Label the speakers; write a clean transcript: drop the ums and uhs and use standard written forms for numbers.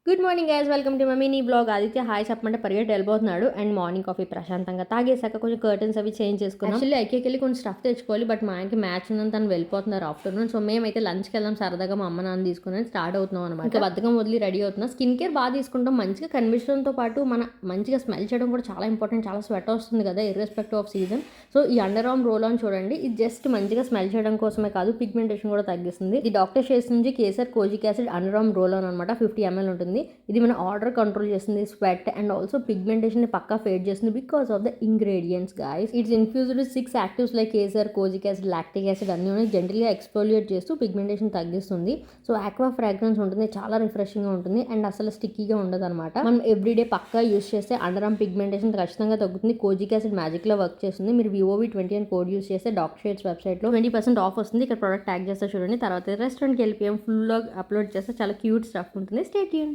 Speaker 1: Good morning guys, welcome to my mini blog. Aditya hi చెప్పమంటే పరిగెట్టి వెళ్ళిపోతున్నాడు. అండ్ మార్నింగ్ కాఫీ ప్రశాంతంగా తాగేసాక కొంచెం కర్టన్స్ అవి చేంజ్ చేసుకున్నాం. యాక్చువల్లీ ఐకేకి వెళ్ళి కొంచెం స్టఫ్ తెచ్చుకోవాలి, బట్ మా ఆయనకి మ్యాచ్ ఉందని తను వెళ్ళిపోతున్నారు ఆఫ్టర్నూన్. సో మేమైతే లంచ్కి వెళ్దాం సరదాగా మా అమ్మ నాన్న తీసుకుని స్టార్ట్ అవుతున్నాం అనమాట. ఇంకా బద్దకం వదిలి రెడీ అవుతున్నాం. స్కిన్ కేర్ బాగా తీసుకుంటాం, మంచిగా కనిపించడంతో పాటు మన మంచిగా స్మెల్ చేయడం కూడా చాలా ఇంపార్టెంట్. చాలా స్వెట్ వస్తుంది కదా ఇర్రెస్పెక్టివ్ ఆఫ్ సీజన్. సో ఈ అండర్ ఆర్మ్ రోల్ ఆన్ చూడండి, ఇది జస్ట్ మంచిగా స్మెల్ చేయడం కోసమే కాదు, పిగ్మెంటేషన్ కూడా తగ్గిస్తుంది. ఇది డాక్టర్ షేస్ నుంచి kesar kojic acid underarm roll on అనమాట. 50 ml ఉంటుంది. ఇది మన ఆర్డర్ కంట్రోల్ చేస్తుంది, స్వెట్ అండ్ ఆల్సో పిగ్మెంటేషన్ పక్కా ఫేడ్ చేస్తుంది because of the ingredients guys. It's infused 6 actives like kesar, kojic acid, lactic acid అన్ని ఉన్నాయి. జెంటల్గా ఎక్స్ఫోలియేట్ చేస్తూ పిగ్మెంటేషన్ తగ్గిస్తుంది. సో ఆక్వా ఫ్రాగ్రెన్స్ ఉంటుంది, చాలా రిఫ్రెషింగ్ గా ఉంటుంది అండ్ అసలు స్టిక్కీగా ఉండదు అనమాట. మనం ఎవ్రీడే పక్కా యూస్ చేస్తే అండర్ ఆర్మ్ పిగ్మెంటేషన్ ఖచ్చితంగా తగ్గుతుంది. కోజిక్ యాసిడ్ మ్యాజిక్ లో వర్క్ చేస్తుంది. మీరు VOV20 అని కోడ్ యూస్ చేస్తే డాక్టర్ షేడ్స్ వెబ్సైట్ లో 20% ఆఫ్ వస్తుంది. ఇక్కడ ప్రోడక్ట్ ట్యాగ్ చేస్తే చూడండి. తర్వాత రెస్టారెంట్కి వెళ్ళిపోయాం, ఫుల్ గా అప్లోడ్ చేస్తే చాలా క్యూట్ స్టఫ్ ఉంటుంది. Stay tune.